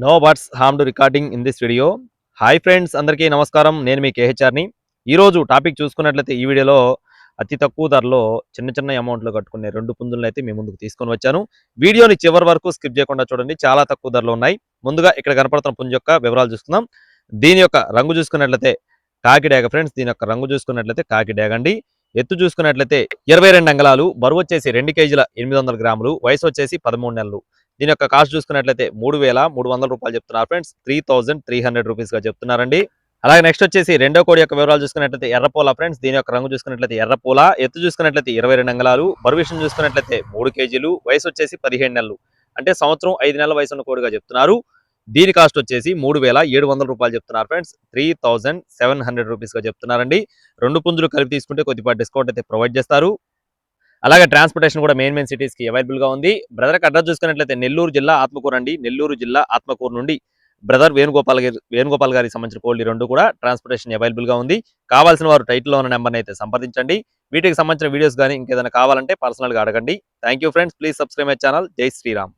No birds harm to recording in this video. Hi friends, అందరికీ నమస్కారం. నేను మీ కేహెచ్ఆర్ని. ఈరోజు టాపిక్ చూసుకున్నట్లయితే ఈ వీడియోలో అతి తక్కువ ధరలో చిన్న చిన్న అమౌంట్లో కట్టుకునే 2 పుంజులను అయితే మీ ముందుకు తీసుకొని వచ్చాను. వీడియోని చివరి వరకు స్కిప్ చేయకుండా చూడండి, చాలా తక్కువ ధరలో ఉన్నాయి. ముందుగా ఇక్కడ కనపడుతున్న పుంజు యొక్క వివరాలు చూసుకుందాం. దీని యొక్క రంగు చూసుకున్నట్లయితే కాకిడాగ ఫ్రెండ్స్. దీని యొక్క రంగు చూసుకున్నట్లయితే కాకిడాగ అండి. ఎత్తు చూసుకున్నట్లయితే 22 అంగళాలు, బరువు వచ్చేసి 2 కేజీల 800 గ్రాములు, వయసు వచ్చేసి 13 నెలలు. దీని యొక్క కాస్ట్ చూసుకున్నట్లయితే 3,300 రూపాయలు చెప్తున్నారు ఫ్రెండ్స్. 3,300 రూపీస్గా చెప్తున్నారండి. అలాగే నెక్స్ట్ వచ్చేసి రెండో కోడి యొక్క వివరాలు చూసుకున్నట్లయితే ఎర్రపూల ఫ్రెండ్స్. దీని యొక్క రంగు చూసుకున్నట్లయితే ఎర్రపూల, ఎత్తు చూసుకున్నట్లయితే 22 అంగళాలు, బరువు విషయం చూసుకున్నట్లయితే 3 కేజీలు, వయసు వచ్చేసి 15 నెలలు. అంటే సంవత్సరం 5 నెలల వయసు ఉన్న కోడిగా చెప్తున్నారు. దీని కాస్ట్ వచ్చేసి 3,700 రూపాయలు చెప్తున్నారు ఫ్రెండ్స్. 3,700 రూపీస్గా చెప్తున్నారండి. 2 పుంజులు కలిపి తీసుకుంటే కొద్దిపాటి డిస్కౌంట్ అయితే ప్రొవైడ్ చేస్తారు. అలాగే ట్రాన్స్పోర్టేషన్ కూడా మెయిన్ సిటీస్కి అవైలబుల్గా ఉంది. బ్రదర్కి అడ్రస్ చూసుకున్నట్లయితే నెల్లూరు జిల్లా ఆత్మకూరు అండి. నెల్లూరు జిల్లా ఆత్మకూరు నుండి బ్రదర్ వేణుగోపాల్ గారికి సంబంధించిన కోళ్ళు 2 కూడా ట్రాన్స్పోర్టేషన్ అవైలబుల్గా ఉంది. కావాల్సిన వారు టైటిల్లో ఉన్న నెంబర్ని అయితే సంప్రదించండి. వీటికి సంబంధించిన వీడియోస్ కానీ ఇంకేదైనా కావాలంటే పర్సనల్గా అడగండి. Thank you friends. Please subscribe my channel. జై శ్రీరామ్.